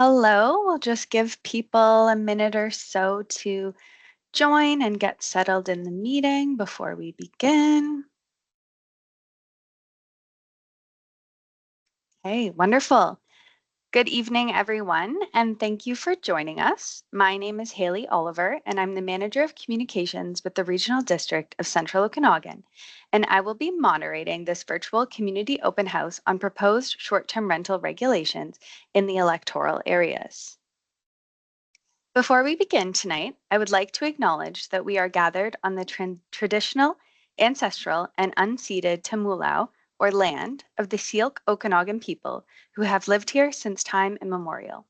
Hello, we'll just give people a minute or so to join and get settled in the meeting before we begin. Hey, wonderful. Good evening, everyone, and thank you for joining us. My name is Haley Oliver, and I'm the Manager of Communications with the Regional District of Central Okanagan, and I will be moderating this virtual community open house on proposed short-term rental regulations in the electoral areas. Before we begin tonight, I would like to acknowledge that we are gathered on the traditional, ancestral, and unceded Tamulau, or land, of the Syilx Okanagan people who have lived here since time immemorial.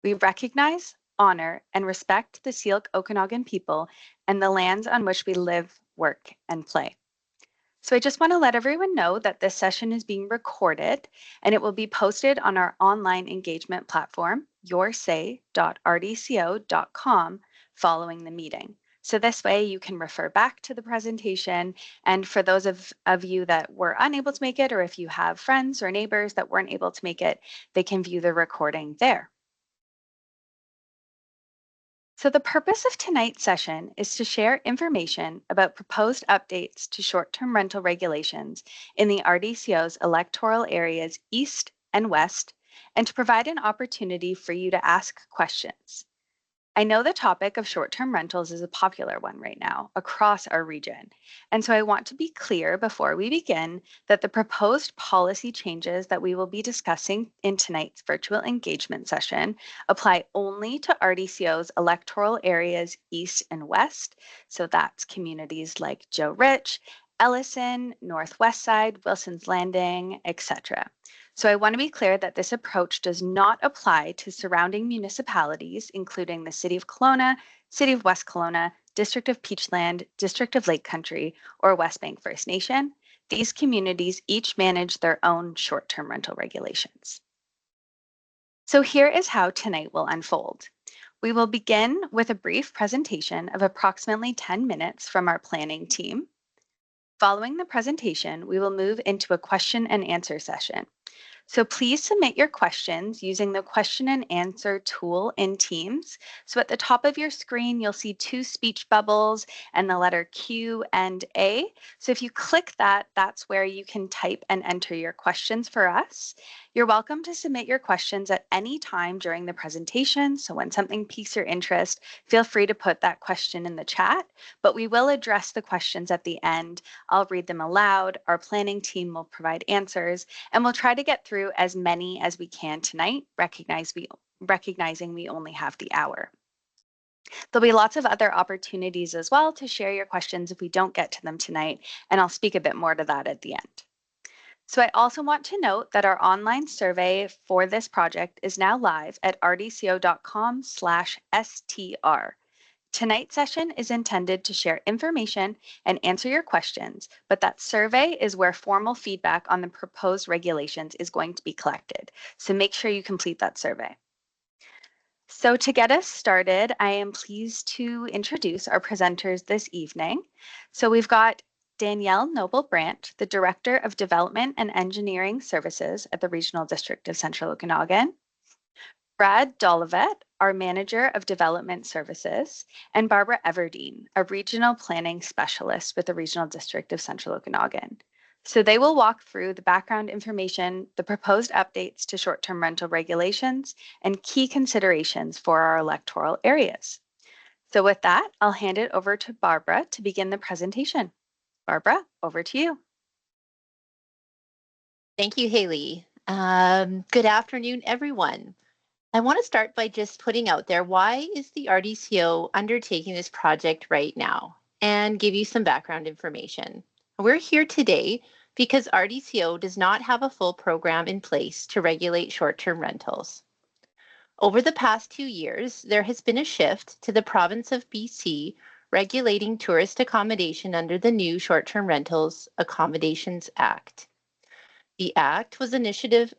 We recognize, honor, and respect the Syilx Okanagan people and the lands on which we live, work, and play. So I just want to let everyone know that this session is being recorded and it will be posted on our online engagement platform, yoursay.rdco.com, following the meeting. So this way you can refer back to the presentation. And for those of you that were unable to make it, or if you have friends or neighbors that weren't able to make it, they can view the recording there. So the purpose of tonight's session is to share information about proposed updates to short-term rental regulations in the RDCO's electoral areas east and west, and to provide an opportunity for you to ask questions. I know the topic of short-term rentals is a popular one right now across our region. And so I want to be clear before we begin that the proposed policy changes that we will be discussing in tonight's virtual engagement session apply only to RDCO's electoral areas east and west. So that's communities like Joe Rich, Ellison, Northwest Side, Wilson's Landing, etc. So I want to be clear that this approach does not apply to surrounding municipalities, including the City of Kelowna, City of West Kelowna, District of Peachland, District of Lake Country, or West Bank First Nation. These communities each manage their own short-term rental regulations. So here is how tonight will unfold. We will begin with a brief presentation of approximately 10 minutes from our planning team. Following the presentation, we will move into a question and answer session. So please submit your questions using the question and answer tool in Teams. So at the top of your screen, you'll see two speech bubbles and the letter Q and A. So if you click that, that's where you can type and enter your questions for us. You're welcome to submit your questions at any time during the presentation. So when something piques your interest, feel free to put that question in the chat, but we will address the questions at the end. I'll read them aloud. Our planning team will provide answers, and we'll try to get through as many as we can tonight, recognizing we only have the hour. There'll be lots of other opportunities as well to share your questions if we don't get to them tonight, and I'll speak a bit more to that at the end. So I also want to note that our online survey for this project is now live at rdco.com/str. Tonight's session is intended to share information and answer your questions, but that survey is where formal feedback on the proposed regulations is going to be collected. So make sure you complete that survey. So to get us started, I am pleased to introduce our presenters this evening. So we've got Danielle Noble-Brandt, the Director of Development and Engineering Services at the Regional District of Central Okanagan. Brad Dolivet, our Manager of Development Services, and Barbara Everdeen, a Regional Planning Specialist with the Regional District of Central Okanagan. So they will walk through the background information, the proposed updates to short-term rental regulations, and key considerations for our electoral areas. So with that, I'll hand it over to Barbara to begin the presentation. Barbara, over to you. Thank you, Haley. Good afternoon, everyone. I want to start by just putting out there, why is the RDCO undertaking this project right now? And give you some background information. We're here today because RDCO does not have a full program in place to regulate short-term rentals. Over the past 2 years, there has been a shift to the province of BC regulating tourist accommodation under the new Short-Term Rentals Accommodations Act. The Act was an initiative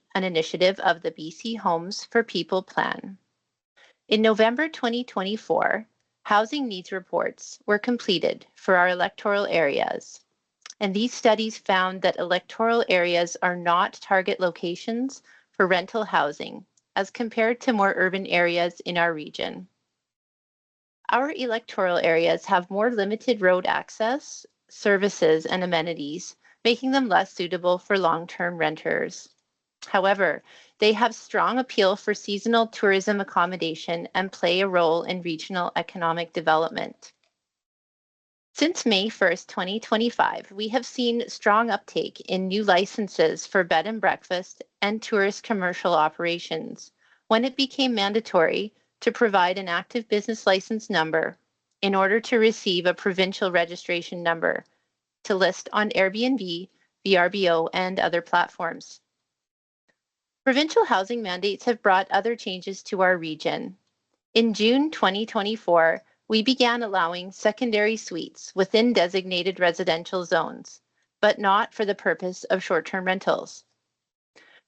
of the BC Homes for People Plan. In November 2024, housing needs reports were completed for our electoral areas, and these studies found that electoral areas are not target locations for rental housing as compared to more urban areas in our region. Our electoral areas have more limited road access, services, and amenities, making them less suitable for long-term renters. However, they have strong appeal for seasonal tourism accommodation and play a role in regional economic development. Since May 1st, 2025, we have seen strong uptake in new licenses for bed and breakfast and tourist commercial operations when it became mandatory to provide an active business license number in order to receive a provincial registration number to list on Airbnb, VRBO, and other platforms. Provincial housing mandates have brought other changes to our region. In June 2024, we began allowing secondary suites within designated residential zones, but not for the purpose of short-term rentals.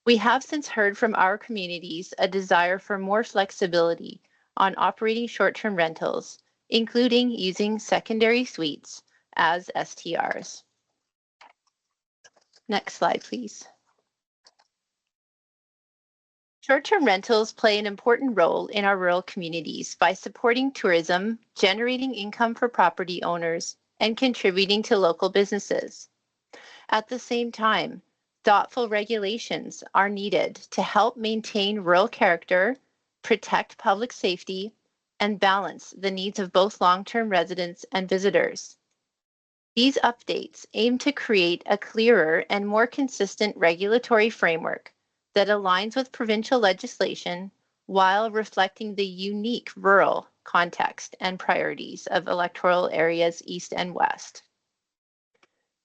We have since heard from our communities a desire for more flexibility on operating short-term rentals, including using secondary suites as STRs. Next slide, please. Short-term rentals play an important role in our rural communities by supporting tourism, generating income for property owners, and contributing to local businesses. At the same time, thoughtful regulations are needed to help maintain rural character, protect public safety, and balance the needs of both long-term residents and visitors. These updates aim to create a clearer and more consistent regulatory framework that aligns with provincial legislation while reflecting the unique rural context and priorities of electoral areas east and west.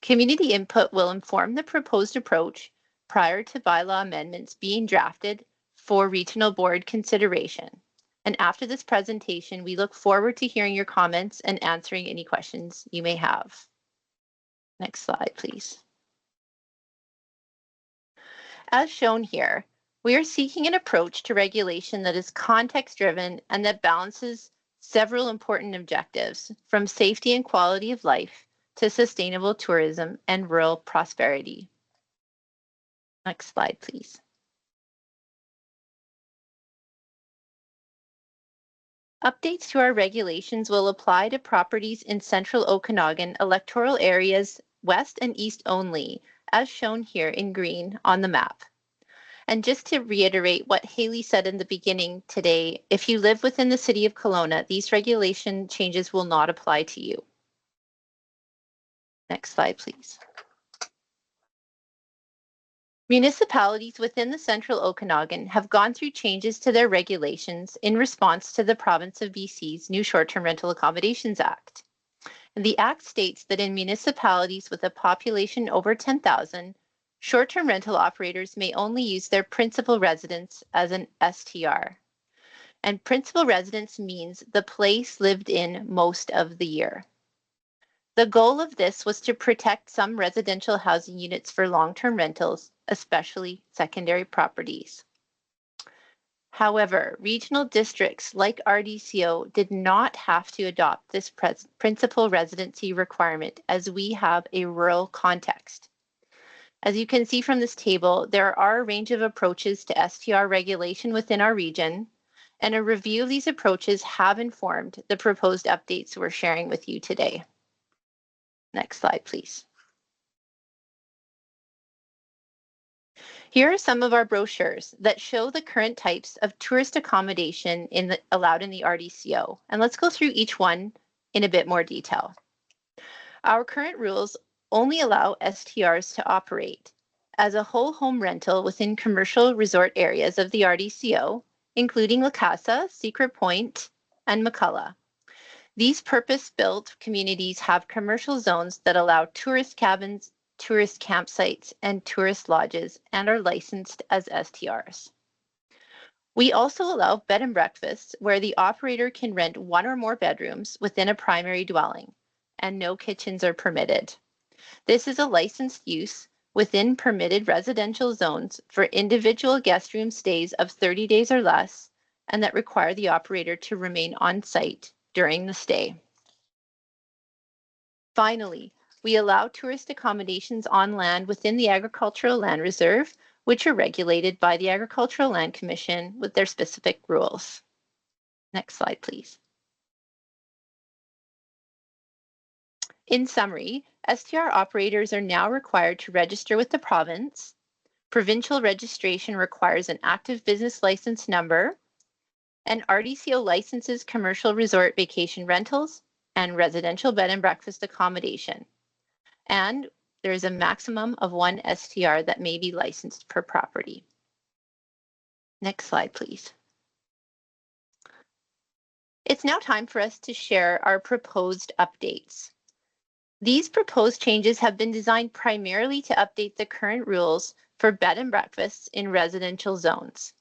Community input will inform the proposed approach prior to bylaw amendments being drafted for regional board consideration. And after this presentation, we look forward to hearing your comments and answering any questions you may have. Next slide, please. As shown here, we are seeking an approach to regulation that is context-driven and that balances several important objectives, from safety and quality of life to sustainable tourism and rural prosperity. Next slide, please. Updates to our regulations will apply to properties in central Okanagan electoral areas west and east only, as shown here in green on the map. And just to reiterate what Haley said in the beginning today, if you live within the city of Kelowna, these regulation changes will not apply to you. Next slide, please. Municipalities within the central Okanagan have gone through changes to their regulations in response to the province of BC's new Short-Term Rental Accommodations Act. And the Act states that in municipalities with a population over 10,000, short-term rental operators may only use their principal residence as an STR. And principal residence means the place lived in most of the year. The goal of this was to protect some residential housing units for long-term rentals, especially secondary properties. However, regional districts like RDCO did not have to adopt this principal residency requirement as we have a rural context. As you can see from this table, there are a range of approaches to STR regulation within our region, and a review of these approaches have informed the proposed updates we're sharing with you today. Next slide, please. Here are some of our brochures that show the current types of tourist accommodation allowed in the RDCO. And let's go through each one in a bit more detail. Our current rules only allow STRs to operate as a whole home rental within commercial resort areas of the RDCO, including La Casa, Secret Point, and McCullough. These purpose-built communities have commercial zones that allow tourist cabins, tourist campsites, and tourist lodges and are licensed as STRs. We also allow bed and breakfasts where the operator can rent one or more bedrooms within a primary dwelling, and no kitchens are permitted. This is a licensed use within permitted residential zones for individual guest room stays of 30 days or less, and that require the operator to remain on site during the stay. Finally, we allow tourist accommodations on land within the agricultural land reserve which are regulated by the Agricultural Land Commission with their specific rules. Next slide, please. In summary, STR operators are now required to register with the province. Provincial registration requires an active business license number, and RDCO licenses commercial resort vacation rentals and residential bed and breakfast accommodation. And there is a maximum of one STR that may be licensed per property. Next slide, please. It's now time for us to share our proposed updates. These proposed changes have been designed primarily to update the current rules for bed and breakfasts in residential zones.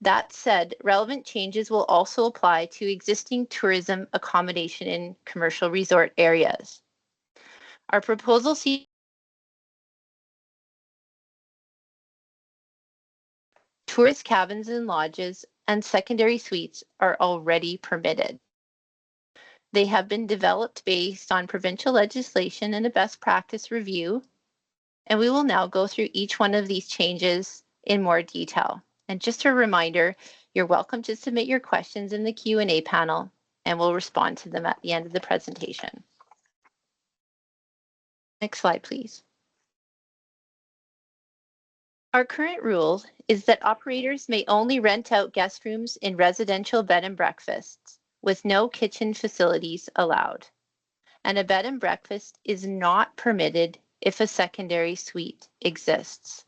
That said, relevant changes will also apply to existing tourism accommodation in commercial resort areas. Our proposal seeks tourist cabins and lodges and secondary suites are already permitted. They have been developed based on provincial legislation and a best practice review, and we will now go through each one of these changes in more detail. And just a reminder, you're welcome to submit your questions in the Q&A panel, and we'll respond to them at the end of the presentation. Next slide, please. Our current rule is that operators may only rent out guest rooms in residential bed and breakfasts with no kitchen facilities allowed. And a bed and breakfast is not permitted if a secondary suite exists.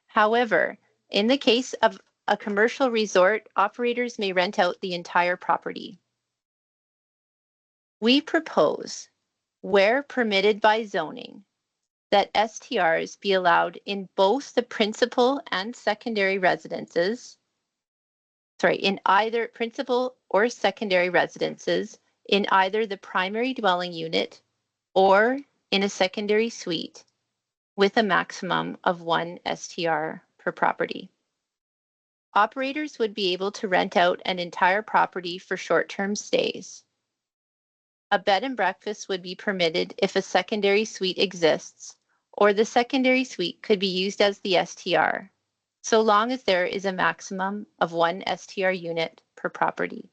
However, in the case of a commercial resort, operators may rent out the entire property. We propose, where permitted by zoning, that STRs be allowed in both the principal and secondary residences, in either principal or secondary residences, in either the primary dwelling unit or in a secondary suite with a maximum of one STR per property. Operators would be able to rent out an entire property for short-term stays. A bed and breakfast would be permitted if a secondary suite exists, or the secondary suite could be used as the STR, so long as there is a maximum of one STR unit per property.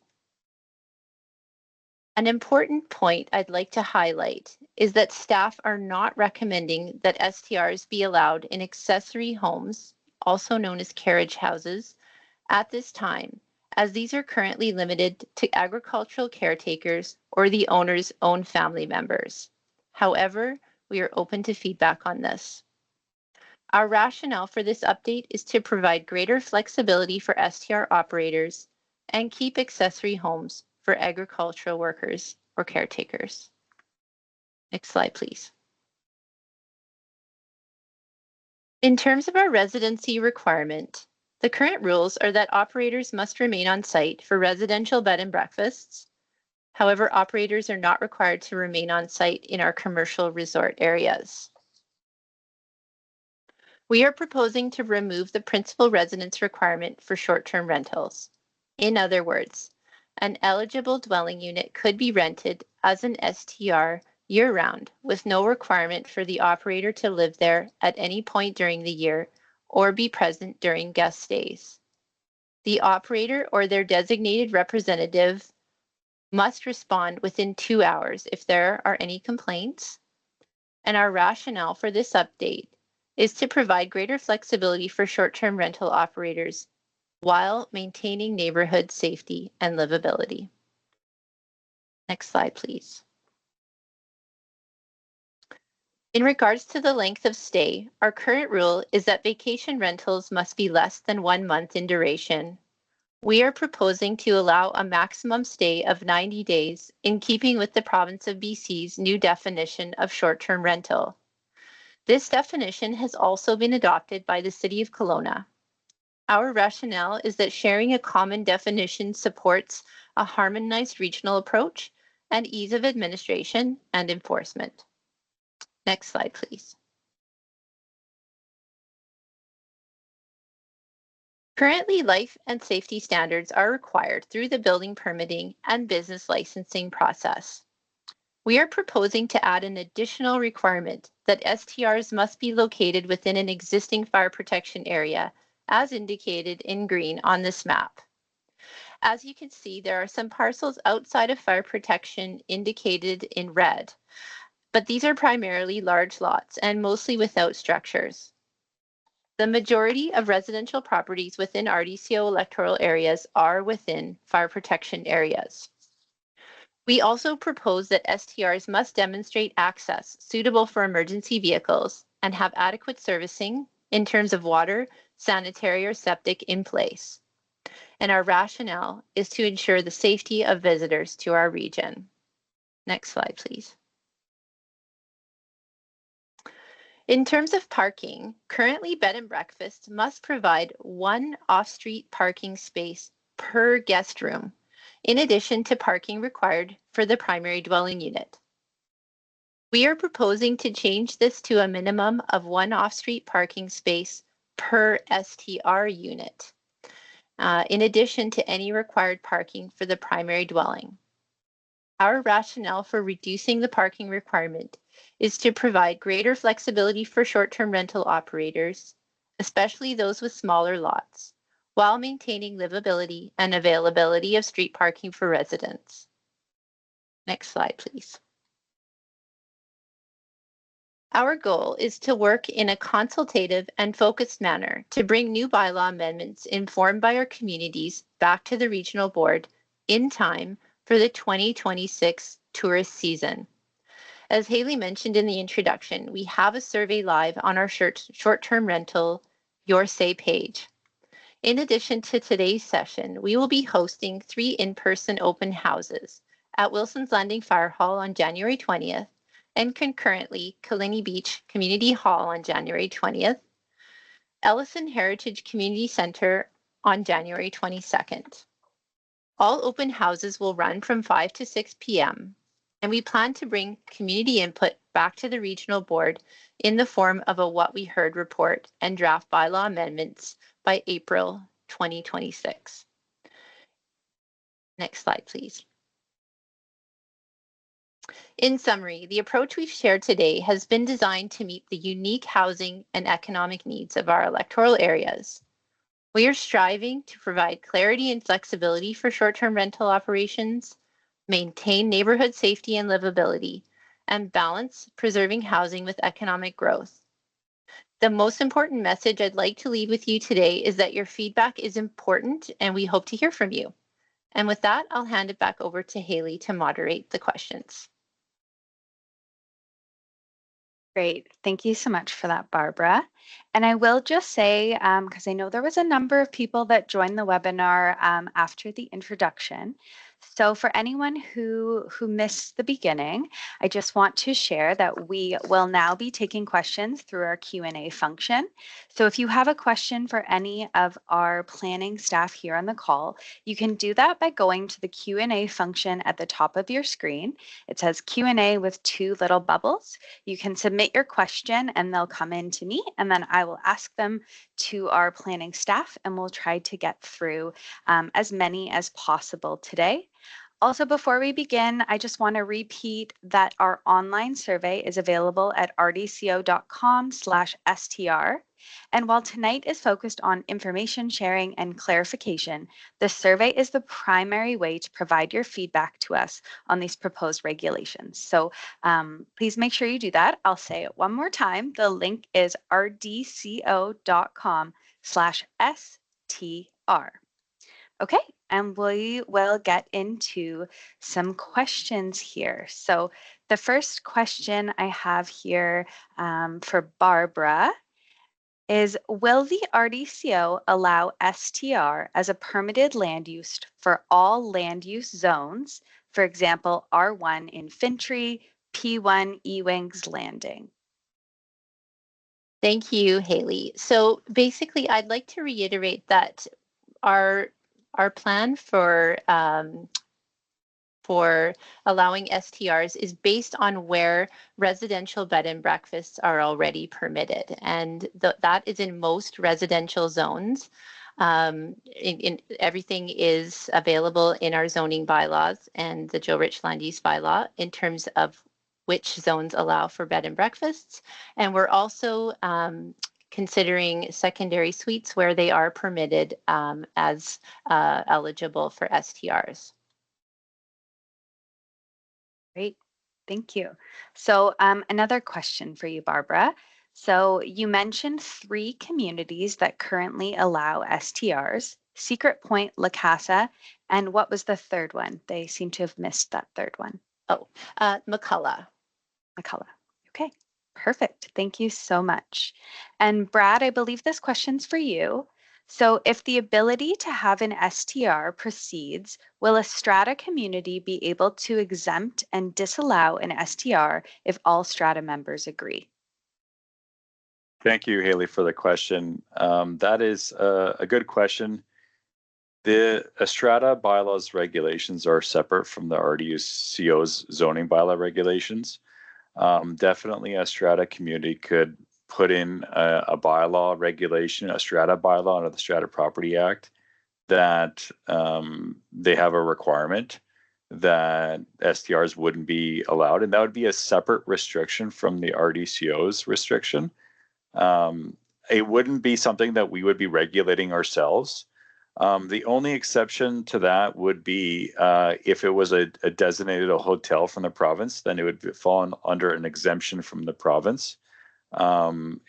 An important point I'd like to highlight is that staff are not recommending that STRs be allowed in accessory homes, also known as carriage houses, at this time, as these are currently limited to agricultural caretakers or the owner's own family members. However, we are open to feedback on this. Our rationale for this update is to provide greater flexibility for STR operators and keep accessory homes for agricultural workers or caretakers. Next slide, please. In terms of our residency requirement, the current rules are that operators must remain on site for residential bed and breakfasts. However, operators are not required to remain on site in our commercial resort areas. We are proposing to remove the principal residence requirement for short-term rentals. In other words, an eligible dwelling unit could be rented as an STR year-round with no requirement for the operator to live there at any point during the year or be present during guest stays. The operator or their designated representative must respond within 2 hours if there are any complaints. And our rationale for this update is to provide greater flexibility for short-term rental operators while maintaining neighborhood safety and livability. Next slide, please. In regards to the length of stay, our current rule is that vacation rentals must be less than 1 month in duration. We are proposing to allow a maximum stay of 90 days in keeping with the province of BC's new definition of short-term rental. This definition has also been adopted by the City of Kelowna. Our rationale is that sharing a common definition supports a harmonized regional approach and ease of administration and enforcement. Next slide, please. Currently, life and safety standards are required through the building permitting and business licensing process. We are proposing to add an additional requirement that STRs must be located within an existing fire protection area, as indicated in green on this map. As you can see, there are some parcels outside of fire protection indicated in red, but these are primarily large lots and mostly without structures. The majority of residential properties within RDCO electoral areas are within fire protection areas. We also propose that STRs must demonstrate access suitable for emergency vehicles and have adequate servicing in terms of water, sanitary, or septic in place. And our rationale is to ensure the safety of visitors to our region. Next slide, please. In terms of parking, currently bed and breakfast must provide one off-street parking space per guest room, in addition to parking required for the primary dwelling unit. We are proposing to change this to a minimum of one off-street parking space per STR unit, in addition to any required parking for the primary dwelling. Our rationale for reducing the parking requirement is to provide greater flexibility for short-term rental operators, especially those with smaller lots, while maintaining livability and availability of street parking for residents. Next slide, please. Our goal is to work in a consultative and focused manner to bring new bylaw amendments informed by our communities back to the regional board in time for the 2026 tourist season. As Haley mentioned in the introduction, we have a survey live on our short-term rental Your Say page. In addition to today's session, we will be hosting 3 in-person open houses at Wilson's Landing Fire Hall on January 20th, and concurrently Kalini Beach Community Hall on January 20th, Ellison Heritage Community Center on January 22nd. All open houses will run from 5 to 6 p.m., and we plan to bring community input back to the regional board in the form of a What We Heard report and draft bylaw amendments by April 2026. Next slide, please. In summary, the approach we've shared today has been designed to meet the unique housing and economic needs of our electoral areas. We are striving to provide clarity and flexibility for short-term rental operations, maintain neighborhood safety and livability, and balance preserving housing with economic growth. The most important message I'd like to leave with you today is that your feedback is important and we hope to hear from you. And with that, I'll hand it back over to Haley to moderate the questions. Great. Thank you so much for that, Barbara. And I will just say, because I know there was a number of people that joined the webinar after the introduction. So for anyone who missed the beginning, I just want to share that we will now be taking questions through our Q&A function. So if you have a question for any of our planning staff here on the call, you can do that by going to the Q&A function at the top of your screen. It says Q&A with 2 little bubbles. You can submit your question and they'll come in to me, and then I will ask them to our planning staff, and we'll try to get through as many as possible today. Also, before we begin, I just want to repeat that our online survey is available at rdco.com/str. And while tonight is focused on information sharing and clarification, the survey is the primary way to provide your feedback to us on these proposed regulations. So please make sure you do that. I'll say it one more time. The link is rdco.com/str. Okay, and we will get into some questions here. So the first question I have here for Barbara is, will the RDCO allow STR as a permitted land use for all land use zones, for example, R1 in Fintry, P1 Ewings Landing? Thank you, Haley. So basically, I'd like to reiterate that our plan for allowing STRs is based on where residential bed and breakfasts are already permitted, and that is in most residential zones. Everything is available in our zoning bylaws and the Joe Rich Land Use bylaw in terms of which zones allow for bed and breakfasts. And we're also considering secondary suites where they are permitted as eligible for STRs. Great, thank you. So another question for you, Barbara. So you mentioned 3 communities that currently allow STRs, Secret Point, La Casa, and what was the third one? They seem to have missed that third one. Oh, McCullough. McCullough. Okay, perfect. Thank you so much. And Brad, I believe this question's for you. So if the ability to have an STR proceeds, will a strata community be able to exempt and disallow an STR if all strata members agree? Thank you, Haley, for the question. That is a good question. The strata bylaws regulations are separate from the RDCO's zoning bylaw regulations. Definitely a strata community could put in a bylaw regulation, a strata bylaw under the Strata Property Act, that they have a requirement that STRs wouldn't be allowed. And that would be a separate restriction from the RDCO's restriction. It wouldn't be something that we would be regulating ourselves. The only exception to that would be if it was a designated hotel from the province, then it would fall under an exemption from the province. And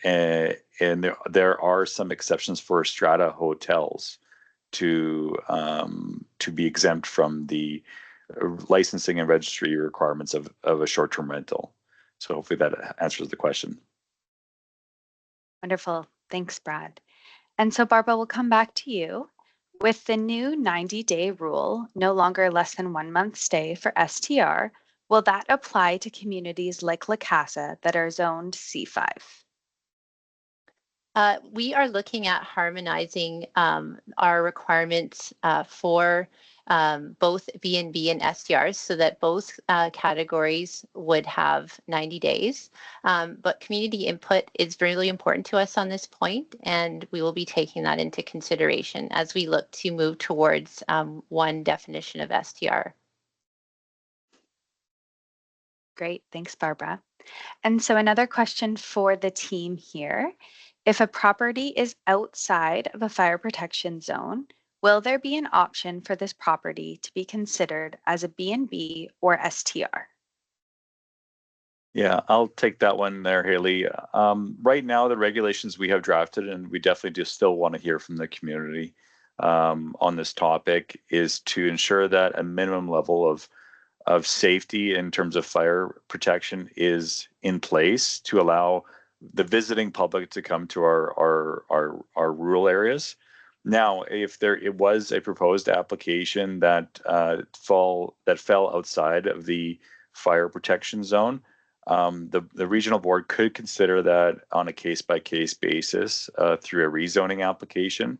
there are some exceptions for strata hotels to be exempt from the licensing and registry requirements of a short-term rental. So hopefully that answers the question. Wonderful. Thanks, Brad. And so Barbara, we'll come back to you. With the new 90-day rule, no longer less than 1 month stay for STR, will that apply to communities like La Casa that are zoned C5? We are looking at harmonizing our requirements for both B&B and STRs so that both categories would have 90 days. But community input is really important to us on this point, and we will be taking that into consideration as we look to move towards one definition of STR. Great, thanks, Barbara. And so another question for the team here. If a property is outside of a fire protection zone, will there be an option for this property to be considered as a B&B or STR? Yeah, I'll take that one there, Haley. Right now, the regulations we have drafted, and we definitely do still want to hear from the community on this topic, is to ensure that a minimum level of safety in terms of fire protection is in place to allow the visiting public to come to our rural areas. Now, if it was a proposed application that fell outside of the fire protection zone, the regional board could consider that on a case-by-case basis through a rezoning application.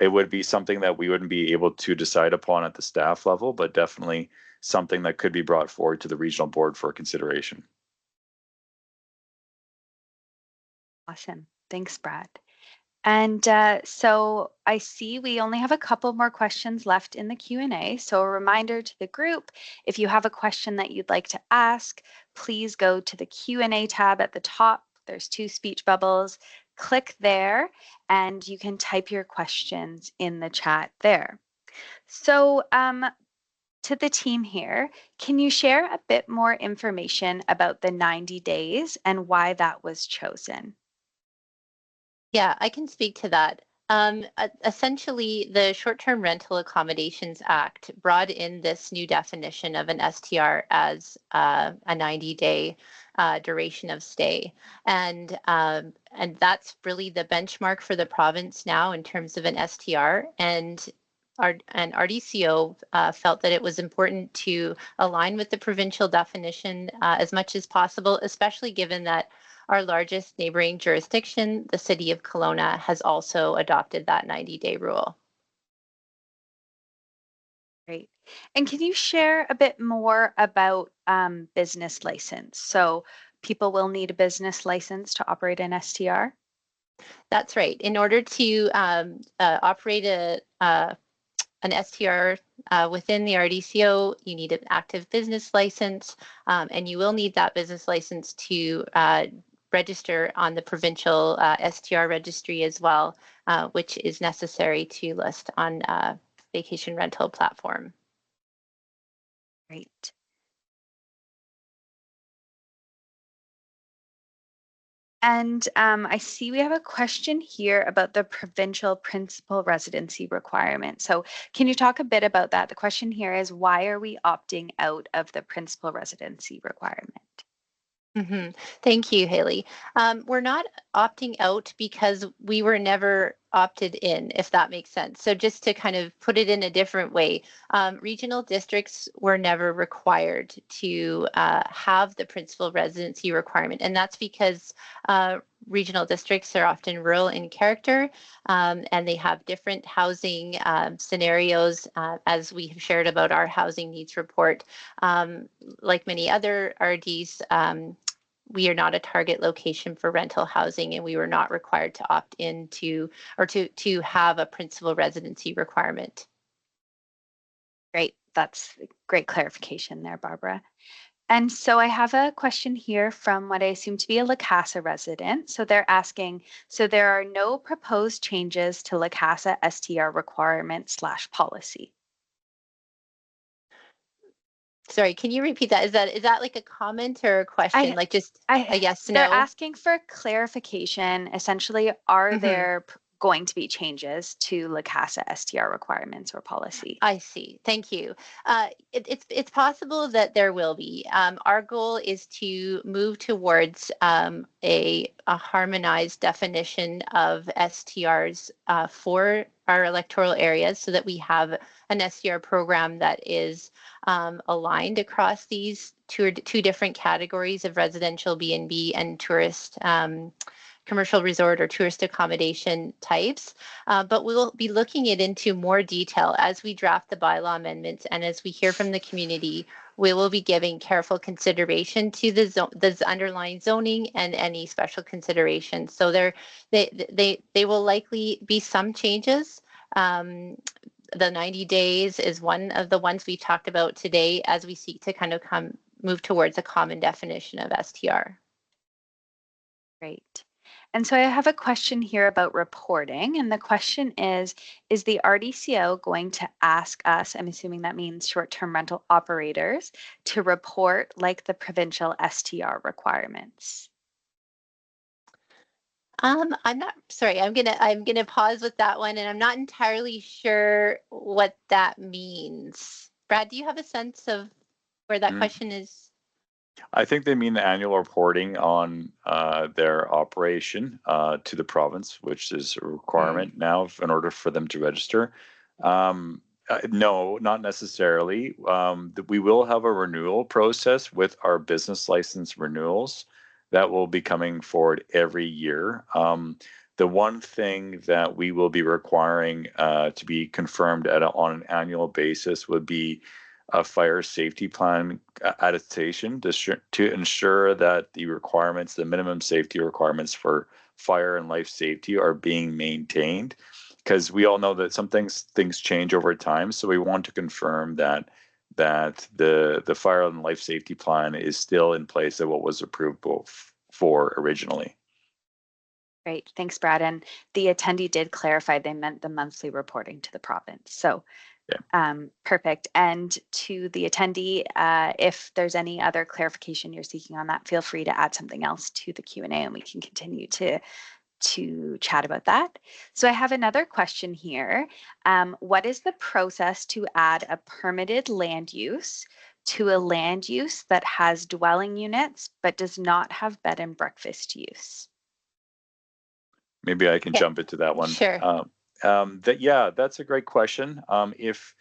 It would be something that we wouldn't be able to decide upon at the staff level, but definitely something that could be brought forward to the regional board for consideration. Awesome. Thanks, Brad. And so I see we only have a couple more questions left in the Q&A. So a reminder to the group, if you have a question that you'd like to ask, please go to the Q&A tab at the top. There's 2 speech bubbles. Click there and you can type your questions in the chat there. So to the team here, can you share a bit more information about the 90 days and why that was chosen? Yeah, I can speak to that. Essentially, the Short-Term Rental Accommodations Act brought in this new definition of an STR as a 90-day duration of stay, and that's really the benchmark for the province now in terms of an STR. And RDCO felt that it was important to align with the provincial definition as much as possible, especially given that our largest neighboring jurisdiction, the city of Kelowna, has also adopted that 90-day rule. Great. And can you share a bit more about business license? So people will need a business license to operate an STR? That's right. In order to operate an STR within the RDCO, you need an active business license, and you will need that business license to register on the provincial STR registry as well, which is necessary to list on vacation rental platform. Great. And I see we have a question here about the provincial principal residency requirement. So can you talk a bit about that? The question here is, why are we opting out of the principal residency requirement? Thank you, Haley. We're not opting out because we were never opted in, if that makes sense. So just to kind of put it in a different way, regional districts were never required to have the principal residency requirement. And that's because regional districts are often rural in character, and they have different housing scenarios, as we have shared about our housing needs report. Like many other RDs, we are not a target location for rental housing, and we were not required to opt into or to have a principal residency requirement. Great. That's great clarification there, Barbara. And so I have a question here from what I assume to be a La Casa resident. So they're asking, so there are no proposed changes to La Casa STR requirement / policy. Sorry, can you repeat that? Is that like a comment or a question? Like just a yes, they're no? asking for clarification. Essentially, are there going to be changes to La Casa STR requirements or policy? I see. Thank you. It's possible that there will be. Our goal is to move towards a harmonized definition of STRs for our electoral areas, so that we have an STR program that is aligned across these two different categories of residential B&B and tourist commercial resort or tourist accommodation types. But we'll be looking it into more detail as we draft the bylaw amendments, and as we hear from the community, we will be giving careful consideration to the underlying zoning and any special considerations. So they will likely be some changes. The 90 days is one of the ones we talked about today as we seek to kind of move towards a common definition of STR. Great. And so I have a question here about reporting. And the question is the RDCO going to ask us, I'm assuming that means short-term rental operators, to report like the provincial STR requirements? I'm not sorry. I'm gonna pause with that one, and I'm not entirely sure what that means. Brad, do you have a sense of where that question is? I think they mean the annual reporting on their operation to the province, which is a requirement now in order for them to register. No, not necessarily. We will have a renewal process with our business license renewals that will be coming forward every year. The one thing that we will be requiring to be confirmed on an annual basis would be a fire safety plan attestation to ensure that the requirements, the minimum safety requirements for fire and life safety, are being maintained. Because we all know that some things change over time, so we want to confirm that the fire and life safety plan is still in place at what was approved for originally. Great, thanks, Brad. And the attendee did clarify they meant the monthly reporting to the province. So perfect. And to the attendee, if there's any other clarification you're seeking on that, feel free to add something else to the Q&A and we can continue to chat about that. So I have another question here. What is the process to add a permitted land use to a land use that has dwelling units but does not have bed and breakfast use? Maybe I can jump into that one. Sure. That's a great question. If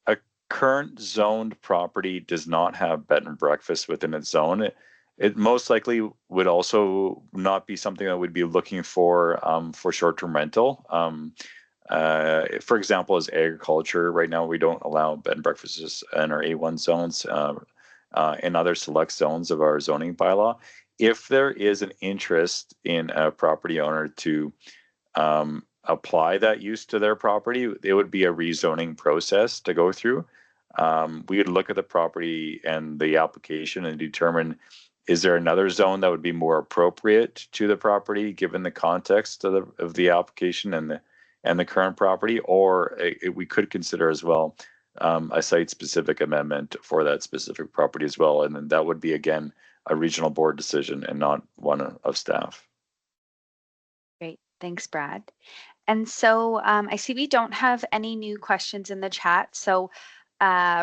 a current zoned property does not have bed and breakfast within its zone, it most likely would also not be something that we'd be looking for short-term rental. For example, as agriculture, right now we don't allow bed and breakfasts in our A1 zones, in other select zones of our zoning bylaw. if there is an interest in a property owner to apply that use to their property, it would be a rezoning process to go through. We would look at the property and the application and determine, is there another zone that would be more appropriate to the property given the context of the application and the current property, or we could consider as well a site-specific amendment for that specific property as well, and then that would be again a regional board decision and not one of staff. Great, thanks, Brad. And so I see we don't have any new questions in the chat. So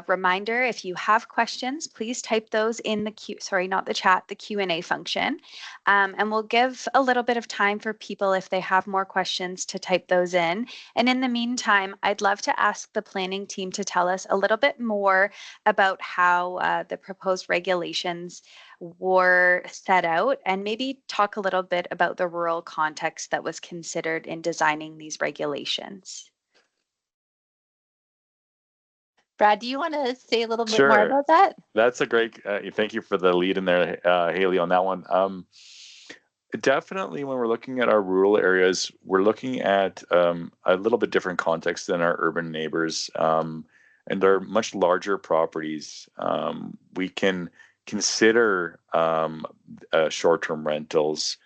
reminder, if you have questions, please type those in the not the chat, the Q&A function. And we'll give a little bit of time for people if they have more questions to type those in. And in the meantime, I'd love to ask the planning team to tell us a little bit more about how the proposed regulations were set out and maybe talk a little bit about the rural context that was considered in designing these regulations. Brad, do you want to say a little bit Sure. more about that? That's a great, thank you for the lead in there, Haley, on that one. Definitely when we're looking at our rural areas, we're looking at a little bit different context than our urban neighbors. And they're much larger properties. We can consider short-term rentals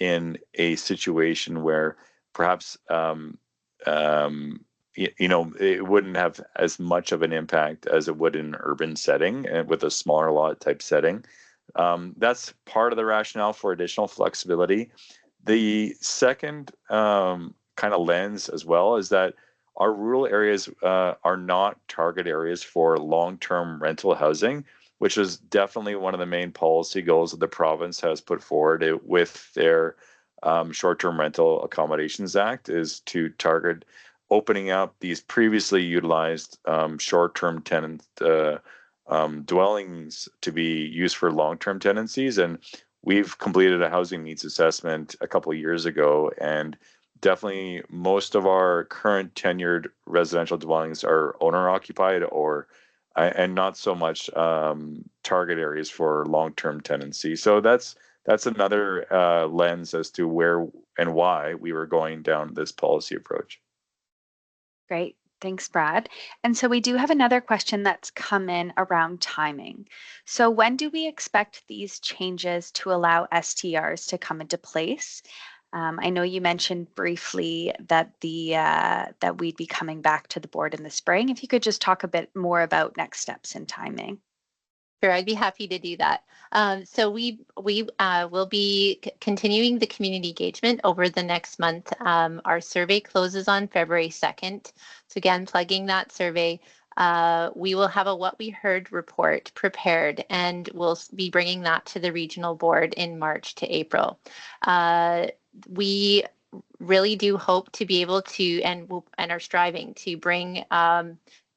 in a situation where perhaps it wouldn't have as much of an impact as it would in an urban setting and with a smaller lot type setting. That's part of the rationale for additional flexibility. The second kind of lens as well is that our rural areas are not target areas for long-term rental housing, which is definitely one of the main policy goals that the province has put forward with their Short-Term Rental Accommodations Act, is to target opening up these previously utilized short-term tenant dwellings to be used for long-term tenancies. And we've completed a housing needs assessment a couple of years ago, and definitely most of our current tenured residential dwellings are owner-occupied and not so much target areas for long-term tenancy. So that's another lens as to where and why we were going down this policy approach. Great. Thanks, Brad. And so we do have another question that's come in around timing. So when do we expect these changes to allow STRs to come into place? I know you mentioned briefly that that we'd be coming back to the board in the spring. If you could just talk a bit more about next steps and timing. Sure, I'd be happy to do that. So we will be continuing the community engagement over the next month. Our survey closes on February 2nd. So again, plugging that survey. We will have a What We Heard report prepared, and we'll be bringing that to the regional board in March to April. We really do hope to be able to, and are striving to bring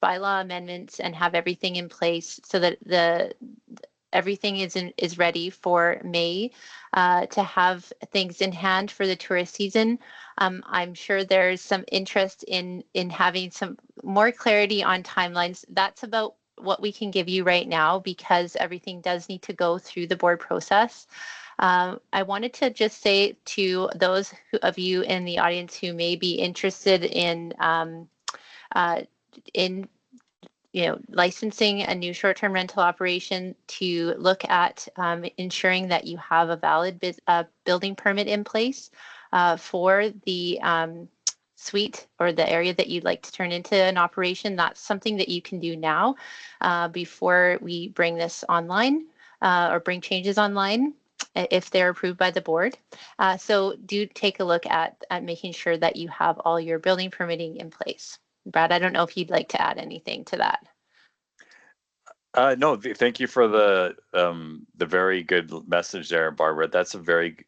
bylaw amendments and have everything in place so that everything is ready for May to have things in hand for the tourist season. I'm sure there's some interest in having some more clarity on timelines. That's about what we can give you right now, because everything does need to go through the board process. I wanted to just say to those of you in the audience who may be interested in licensing a new short-term rental operation, to look at ensuring that you have a valid building permit in place for the suite or the area that you'd like to turn into an operation. That's something that you can do now before we bring this online or bring changes online, if they're approved by the board. So do take a look at making sure that you have all your building permitting in place. Brad, I don't know if you'd like to add anything to that. No, thank you for the very good message there, Barbara. That's a very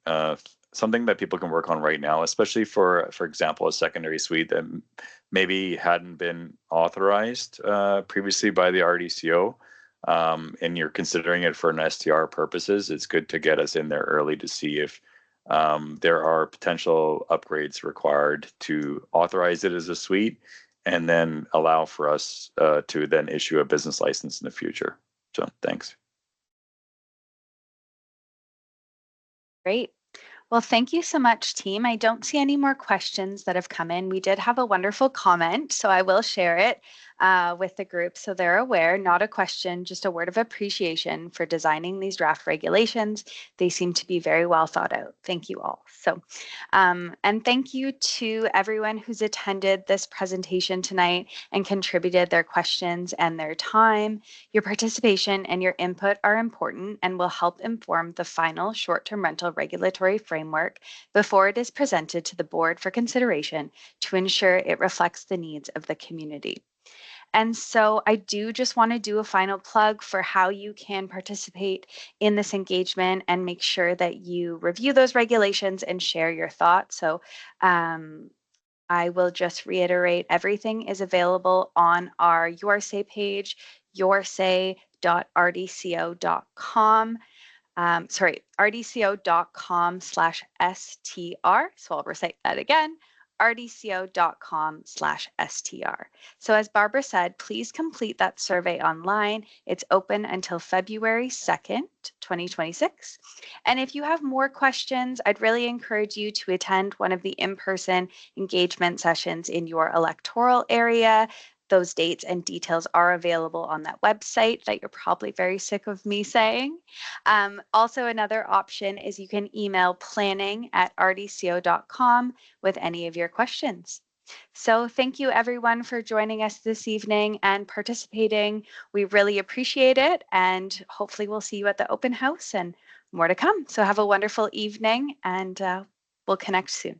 something that people can work on right now, especially for example, a secondary suite that maybe hadn't been authorized previously by the RDCO, and you're considering it for an STR purposes. It's good to get us in there early to see if there are potential upgrades required to authorize it as a suite, and then allow for us to then issue a business license in the future. So thanks. Great. Well, thank you so much, team. I don't see any more questions that have come in. We did have a wonderful comment, so I will share it with the group so they're aware. Not a question, just a word of appreciation for designing these draft regulations. They seem to be very well thought out. Thank you all. So, and thank you to everyone who's attended this presentation tonight and contributed their questions and their time. Your participation and your input are important and will help inform the final short-term rental regulatory framework before it is presented to the board for consideration to ensure it reflects the needs of the community. And so I do just want to do a final plug for how you can participate in this engagement and make sure that you review those regulations and share your thoughts. So I will just reiterate, everything is available on our Your Say page, yoursay.rdco.com. rdco.com/str. So I'll recite that again, rdco.com/str. So as Barbara said, please complete that survey online. It's open until February 2nd, 2026. And if you have more questions, I'd really encourage you to attend one of the in-person engagement sessions in your electoral area. Those dates and details are available on that website that you're probably very sick of me saying. Also, another option is you can email planning@rdco.com with any of your questions. So thank you everyone for joining us this evening and participating. We really appreciate it, and hopefully we'll see you at the open house and more to come. So have a wonderful evening, and we'll connect soon.